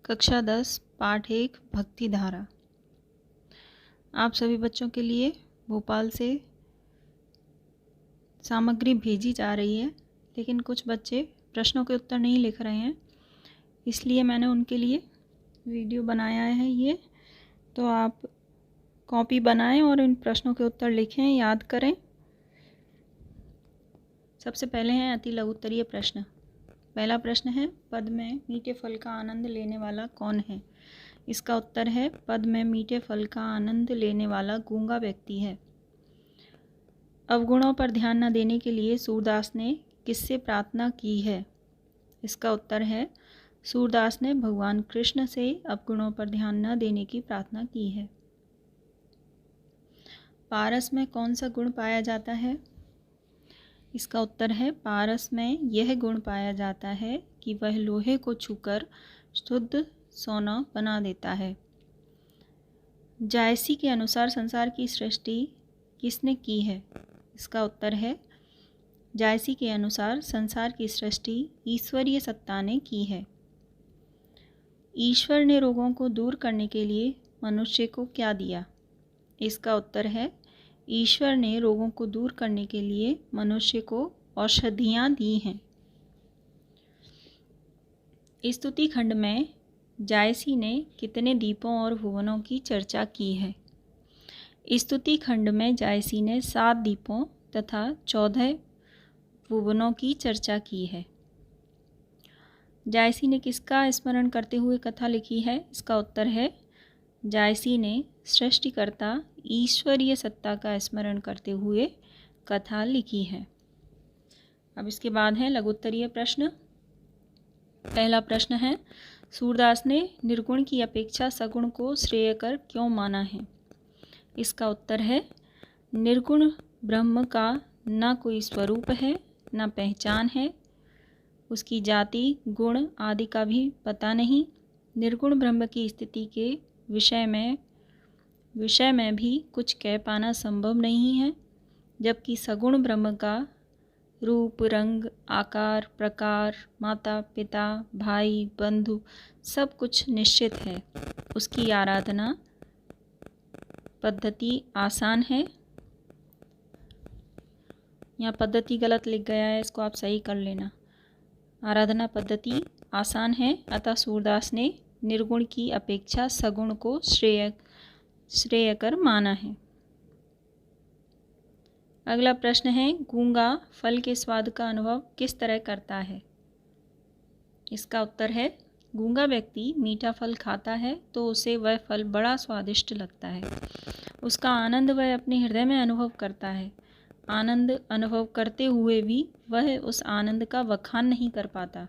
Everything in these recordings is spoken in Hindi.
कक्षा 10 पाठ 1 भक्ति धारा। आप सभी बच्चों के लिए भोपाल से सामग्री भेजी जा रही है, लेकिन कुछ बच्चे प्रश्नों के उत्तर नहीं लिख रहे हैं, इसलिए मैंने उनके लिए वीडियो बनाया है। ये तो आप कॉपी बनाएं और इन प्रश्नों के उत्तर लिखें, याद करें। सबसे पहले हैं अति लघुत्तरीय प्रश्न। पहला प्रश्न है, पद में मीठे फल का आनंद लेने वाला कौन है? इसका उत्तर है, पद में मीठे फल का आनंद लेने वाला गूंगा व्यक्ति है। अवगुणों पर ध्यान न देने के लिए सूरदास ने किससे प्रार्थना की है? इसका उत्तर है, सूरदास ने भगवान कृष्ण से अवगुणों पर ध्यान न देने की प्रार्थना की है। पारस में कौन सा गुण पाया जाता है? इसका उत्तर है, पारस में यह गुण पाया जाता है कि वह लोहे को छूकर शुद्ध सोना बना देता है। जायसी के अनुसार संसार की सृष्टि किसने की है? इसका उत्तर है, जायसी के अनुसार संसार की सृष्टि ईश्वरीय सत्ता ने की है। ईश्वर ने रोगों को दूर करने के लिए मनुष्य को क्या दिया? इसका उत्तर है, ईश्वर ने रोगों को दूर करने के लिए मनुष्य को औषधियाँ दी हैं। स्तुति खंड में जायसी ने कितने दीपों और भुवनों की चर्चा की है? स्तुति खंड में जायसी ने 7 दीपों तथा 14 भुवनों की चर्चा की है। जायसी ने किसका स्मरण करते हुए कथा लिखी है? इसका उत्तर है, जायसी ने सृष्टिकर्ता ईश्वरीय सत्ता का स्मरण करते हुए कथा लिखी है। अब इसके बाद है लघुत्तरीय प्रश्न। पहला प्रश्न है, सूरदास ने निर्गुण की अपेक्षा सगुण को श्रेयकर क्यों माना है? इसका उत्तर है, निर्गुण ब्रह्म का न कोई स्वरूप है, न पहचान है, उसकी जाति गुण आदि का भी पता नहीं। निर्गुण ब्रह्म की स्थिति के विषय में भी कुछ कह पाना संभव नहीं है, जबकि सगुण ब्रह्म का रूप, रंग, आकार, प्रकार, माता पिता, भाई, बंधु सब कुछ निश्चित है। उसकी आराधना पद्धति आसान है। यहाँ पद्धति गलत लिख गया है, इसको आप सही कर लेना। आराधना पद्धति आसान है, अतः सूरदास ने निर्गुण की अपेक्षा सगुण को श्रेयकर माना है। अगला प्रश्न है, गूंगा फल के स्वाद का अनुभव किस तरह करता है? इसका उत्तर है, गूंगा व्यक्ति मीठा फल खाता है तो उसे वह फल बड़ा स्वादिष्ट लगता है। उसका आनंद वह अपने हृदय में अनुभव करता है। आनंद अनुभव करते हुए भी वह उस आनंद का बखान नहीं कर पाता,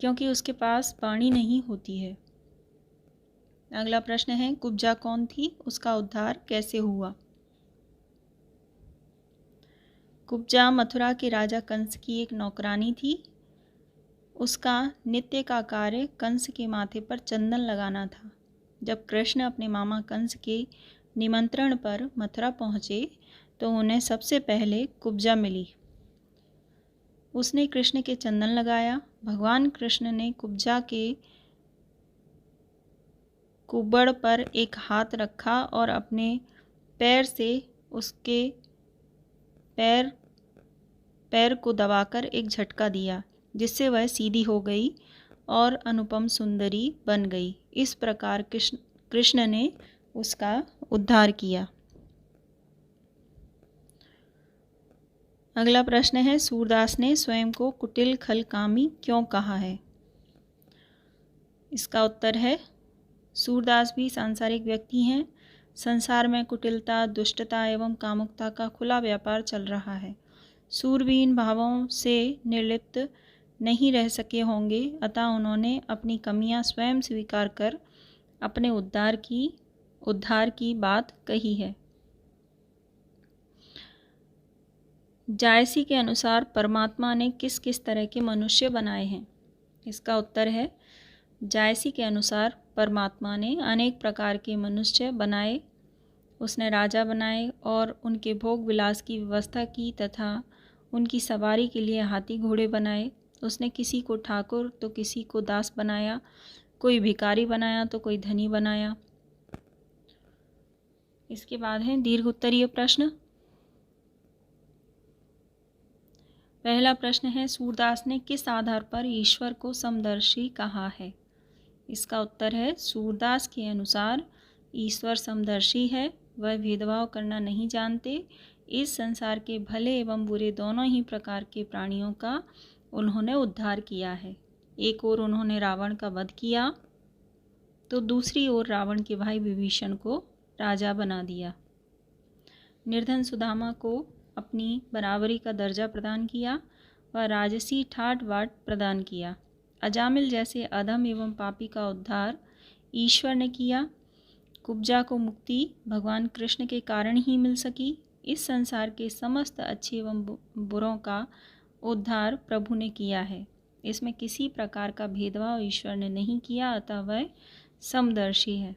क्योंकि उसके पास वाणी नहीं होती है। अगला प्रश्न है, कुब्जा कौन थी? उसका उद्धार कैसे हुआ? कुब्जा मथुरा के राजा कंस की एक नौकरानी थी। उसका नित्य का कार्य कंस के माथे पर चंदन लगाना था। जब कृष्ण अपने मामा कंस के निमंत्रण पर मथुरा पहुँचे तो उन्हें सबसे पहले कुब्जा मिली। उसने कृष्ण के चंदन लगाया। भगवान कृष्ण ने कुब्जा के कुबड़ पर एक हाथ रखा और अपने पैर से उसके पैर को दबाकर एक झटका दिया, जिससे वह सीधी हो गई और अनुपम सुंदरी बन गई। इस प्रकार कृष्ण ने उसका उद्धार किया। अगला प्रश्न है, सूरदास ने स्वयं को कुटिल खलकामी क्यों कहा है? इसका उत्तर है, सूरदास भी सांसारिक व्यक्ति हैं। संसार में कुटिलता, दुष्टता एवं कामुकता का खुला व्यापार चल रहा है। सूरबीन भावों से निर्लिप्त नहीं रह सके होंगे, अतः उन्होंने अपनी कमियां स्वयं स्वीकार कर अपने उद्धार की बात कही है। जायसी के अनुसार परमात्मा ने किस किस तरह के मनुष्य बनाए हैं? इसका उत्तर है, जायसी के अनुसार परमात्मा ने अनेक प्रकार के मनुष्य बनाए। उसने राजा बनाए और उनके भोग विलास की व्यवस्था की तथा उनकी सवारी के लिए हाथी घोड़े बनाए। उसने किसी को ठाकुर तो किसी को दास बनाया। कोई भिखारी बनाया तो कोई धनी बनाया। इसके बाद है दीर्घ उत्तरीय प्रश्न। पहला प्रश्न है, सूरदास ने किस आधार पर ईश्वर को समदर्शी कहा है? इसका उत्तर है, सूरदास के अनुसार ईश्वर समदर्शी है, वह भेदभाव करना नहीं जानते। इस संसार के भले एवं बुरे दोनों ही प्रकार के प्राणियों का उन्होंने उद्धार किया है। एक ओर उन्होंने रावण का वध किया तो दूसरी ओर रावण के भाई विभीषण को राजा बना दिया। निर्धन सुदामा को अपनी बराबरी का दर्जा प्रदान किया व राजसी ठाट बाट प्रदान किया। अजामिल जैसे अधम एवं पापी का उद्धार ईश्वर ने किया। कुब्जा को मुक्ति भगवान कृष्ण के कारण ही मिल सकी। इस संसार के समस्त अच्छे एवं बुरों का उद्धार प्रभु ने किया है। इसमें किसी प्रकार का भेदभाव ईश्वर ने नहीं किया, अतः वह समदर्शी है।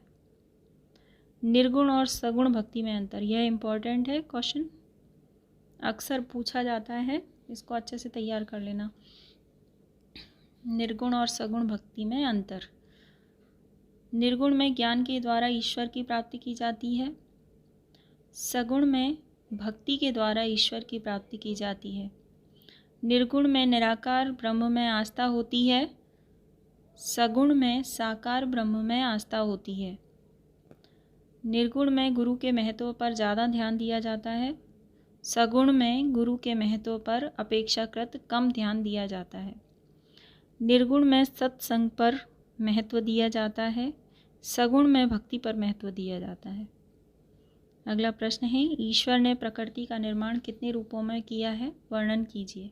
निर्गुण और सगुण भक्ति में अंतर, यह इम्पोर्टेंट है क्वेश्चन, अक्सर पूछा जाता है, इसको अच्छे से तैयार कर लेना। निर्गुण और सगुण भक्ति में अंतर। निर्गुण में ज्ञान के द्वारा ईश्वर की प्राप्ति की जाती है। सगुण में भक्ति के द्वारा ईश्वर की प्राप्ति की जाती है। निर्गुण में निराकार ब्रह्म में आस्था होती है। सगुण में साकार ब्रह्म में आस्था होती है। निर्गुण में गुरु के महत्व पर ज़्यादा ध्यान दिया जाता है। सगुण में गुरु के महत्व पर अपेक्षाकृत कम ध्यान दिया जाता है। निर्गुण में सत्संग पर महत्व दिया जाता है। सगुण में भक्ति पर महत्व दिया जाता है। अगला प्रश्न है, ईश्वर ने प्रकृति का निर्माण कितने रूपों में किया है? वर्णन कीजिए।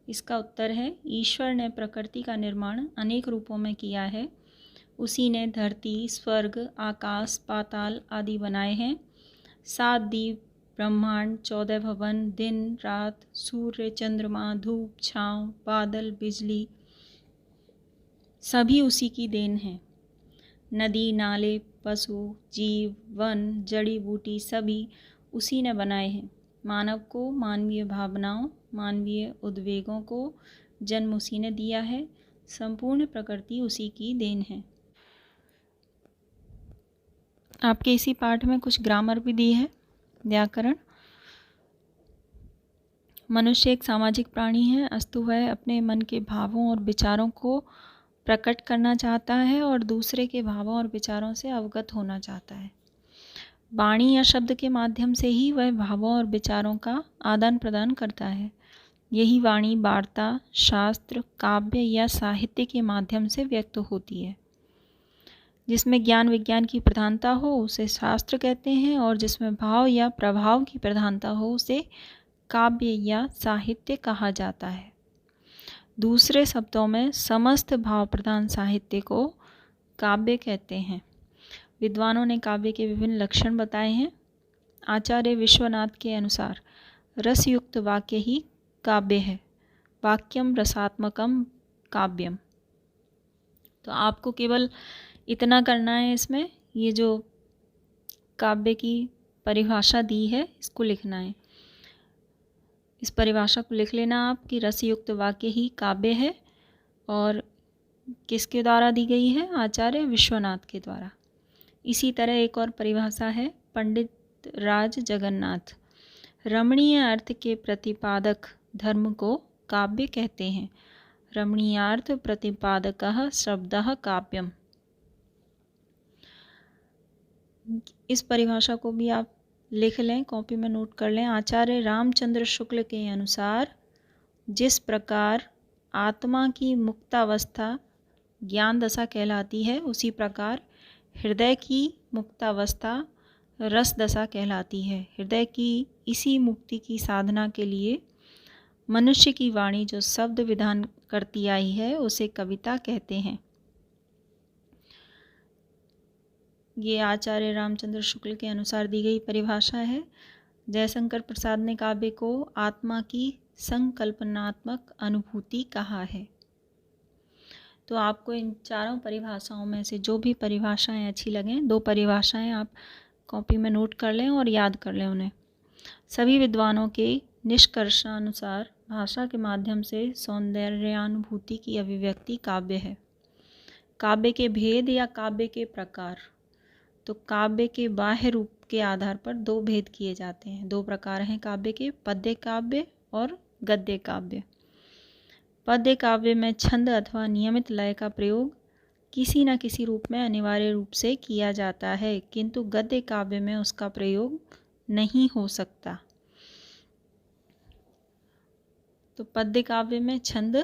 इसका उत्तर है, ईश्वर ने प्रकृति का निर्माण अनेक रूपों में किया है। उसी ने धरती, स्वर्ग, आकाश, पाताल आदि बनाए हैं। 7 द्वीप, ब्रह्मांड, 14 भवन, दिन रात, सूर्य चंद्रमा, धूप छाँव, बादल, बिजली सभी उसी की देन है। नदी, नाले, पशु, जीव, वन, जड़ी बूटी सभी उसी ने बनाए हैं। मानव को मानवीय भावनाओं, मानवीय उद्वेगों को जन्म उसी ने दिया है। संपूर्ण प्रकृति उसी की देन है। आपके इसी पाठ में कुछ ग्रामर भी दी है, व्याकरण। मनुष्य एक सामाजिक प्राणी है, अस्तु वह अपने मन के भावों और विचारों को प्रकट करना चाहता है और दूसरे के भावों और विचारों से अवगत होना चाहता है। वाणी या शब्द के माध्यम से ही वह भावों और विचारों का आदान प्रदान करता है। यही वाणी वार्ता, शास्त्र, काव्य या साहित्य के माध्यम से व्यक्त होती है। जिसमें ज्ञान विज्ञान की प्रधानता हो उसे शास्त्र कहते हैं और जिसमें भाव या प्रभाव की प्रधानता हो उसे काव्य या साहित्य कहा जाता है। दूसरे शब्दों में समस्त भाव प्रधान साहित्य को काव्य कहते हैं। विद्वानों ने काव्य के विभिन्न लक्षण बताए हैं। आचार्य विश्वनाथ के अनुसार रसयुक्त वाक्य ही काव्य है। वाक्यम रसात्मकम काव्यम। तो आपको केवल इतना करना है, इसमें ये जो काव्य की परिभाषा दी है इसको लिखना है। इस परिभाषा को लिख लेना आप कि रसयुक्त वाक्य ही काव्य है और किसके द्वारा दी गई है? आचार्य विश्वनाथ के द्वारा। इसी तरह एक और परिभाषा है पंडित राज जगन्नाथ। रमणीय अर्थ के प्रतिपादक धर्म को काव्य कहते हैं। रमणीयार्थ प्रतिपादकः शब्दः काव्यम। इस परिभाषा को भी आप लिख लें, कॉपी में नोट कर लें। आचार्य रामचंद्र शुक्ल के अनुसार जिस प्रकार आत्मा की मुक्तावस्था ज्ञान दशा कहलाती है, उसी प्रकार हृदय की मुक्तावस्था रस दशा कहलाती है। हृदय की इसी मुक्ति की साधना के लिए मनुष्य की वाणी जो शब्द विधान करती आई है उसे कविता कहते हैं। ये आचार्य रामचंद्र शुक्ल के अनुसार दी गई परिभाषा है। जयशंकर प्रसाद ने काव्य को आत्मा की संकल्पनात्मक अनुभूति कहा है। तो आपको इन चारों परिभाषाओं में से जो भी परिभाषाएं अच्छी लगें, 2 परिभाषाएं आप कॉपी में नोट कर लें और याद कर लें उन्हें। सभी विद्वानों के निष्कर्षानुसार भाषा के माध्यम से सौंदर्यानुभूति की अभिव्यक्ति काव्य है। काव्य के भेद या काव्य के प्रकार। तो काव्य के बाह्य रूप के आधार पर दो भेद किए जाते हैं। दो प्रकार हैं काव्य के, पद्य काव्य और गद्य काव्य। पद्य काव्य में छंद अथवा नियमित लय का प्रयोग किसी न किसी रूप में अनिवार्य रूप से किया जाता है, किंतु गद्य काव्य में उसका प्रयोग नहीं हो सकता। तो पद्य काव्य में छंद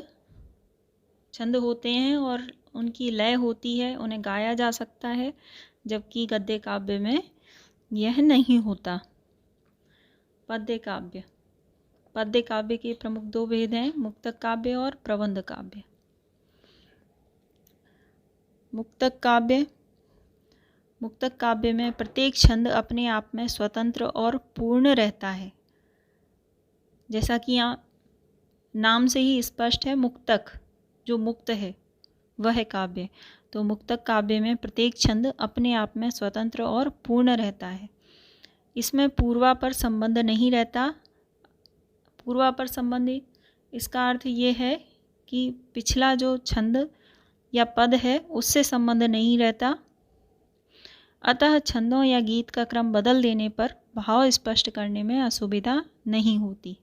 होते हैं और उनकी लय होती है, उन्हें गाया जा सकता है, जबकि गद्य काव्य में यह नहीं होता। पद्य काव्य के प्रमुख दो भेद हैं, मुक्तक काव्य और प्रबंध काव्य। मुक्तक काव्य में प्रत्येक छंद अपने आप में स्वतंत्र और पूर्ण रहता है। जैसा कि यहाँ नाम से ही स्पष्ट है, मुक्तक जो मुक्त है वह काव्य। तो मुक्तक काव्य में प्रत्येक छंद अपने आप में स्वतंत्र और पूर्ण रहता है। इसमें पूर्वापर संबंध नहीं रहता। पूर्वापर संबंधी इसका अर्थ ये है कि पिछला जो छंद या पद है उससे संबंध नहीं रहता। अतः छंदों या गीत का क्रम बदल देने पर भाव स्पष्ट करने में असुविधा नहीं होती।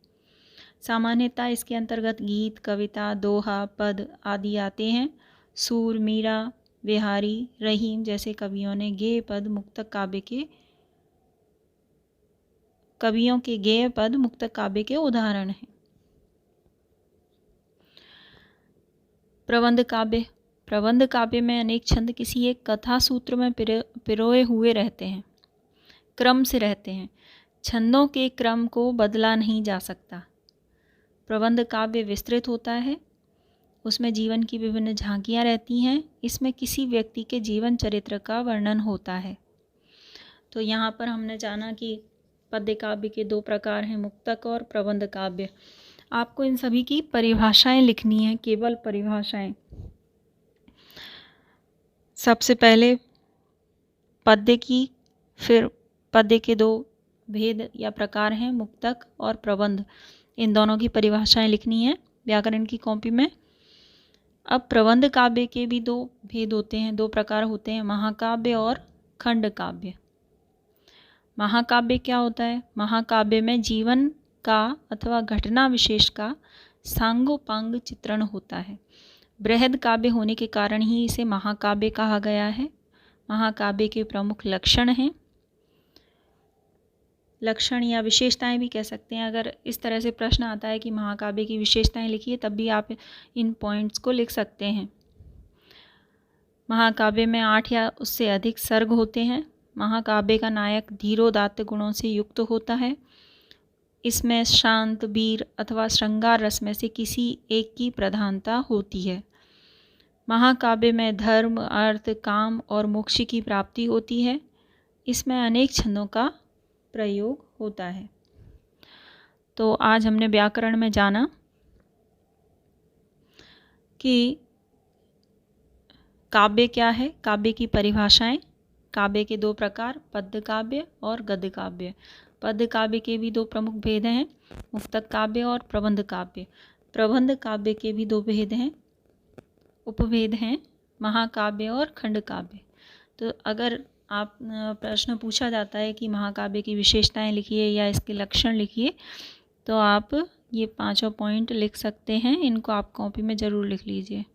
सामान्यतः इसके अंतर्गत गीत, कविता, दोहा, पद आदि आते हैं। सूर, मीरा, बिहारी, रहीम जैसे कवियों ने गेय पद मुक्तक काव्य के उदाहरण हैं। प्रबंध काव्य में अनेक छंद किसी एक कथा सूत्र में पिरोए हुए रहते हैं, क्रम से रहते हैं। छंदों के क्रम को बदला नहीं जा सकता। प्रबंध काव्य विस्तृत होता है, उसमें जीवन की विभिन्न झांकियाँ रहती हैं। इसमें किसी व्यक्ति के जीवन चरित्र का वर्णन होता है। तो यहाँ पर हमने जाना कि पद्य काव्य के दो प्रकार हैं, मुक्तक और प्रबंध काव्य। आपको इन सभी की परिभाषाएं लिखनी है, केवल परिभाषाएं। सबसे पहले पद्य की, फिर पद्य के दो भेद या प्रकार हैं, मुक्तक और प्रबंध। इन दोनों की परिभाषाएं लिखनी है व्याकरण की कॉपी में। अब प्रबंध काव्य के भी दो भेद होते हैं, दो प्रकार होते हैं, महाकाव्य और खंड काव्य। महाकाव्य क्या होता है? महाकाव्य में जीवन का अथवा घटना विशेष का सांगोपांग चित्रण होता है। बृहद काव्य होने के कारण ही इसे महाकाव्य कहा गया है। महाकाव्य के प्रमुख लक्षण हैं, लक्षण या विशेषताएं भी कह सकते हैं। अगर इस तरह से प्रश्न आता है कि महाकाव्य की विशेषताएं लिखिए, तब भी आप इन पॉइंट्स को लिख सकते हैं। महाकाव्य में 8 या उससे अधिक सर्ग होते हैं। महाकाव्य का नायक धीरोदात्त गुणों से युक्त होता है। इसमें शांत, वीर अथवा श्रृंगार रस में से किसी एक की प्रधानता होती है। महाकाव्य में धर्म, अर्थ, काम और मोक्ष की प्राप्ति होती है। इसमें अनेक छंदों का प्रयोग होता है। तो आज हमने व्याकरण में जाना कि काव्य क्या है, काव्य की परिभाषाएं, काव्य के दो प्रकार, पद्य काव्य और गद्य काव्य। पद्य काव्य के भी दो प्रमुख भेद हैं, मुक्तक काव्य और प्रबंध काव्य। प्रबंध काव्य के भी दो भेद हैं, उपभेद हैं, महाकाव्य और खंड काव्य। तो अगर आप प्रश्न पूछा जाता है कि महाकाव्य की विशेषताएं लिखिए या इसके लक्षण लिखिए, तो आप ये 5 पॉइंट लिख सकते हैं। इनको आप कॉपी में ज़रूर लिख लीजिए।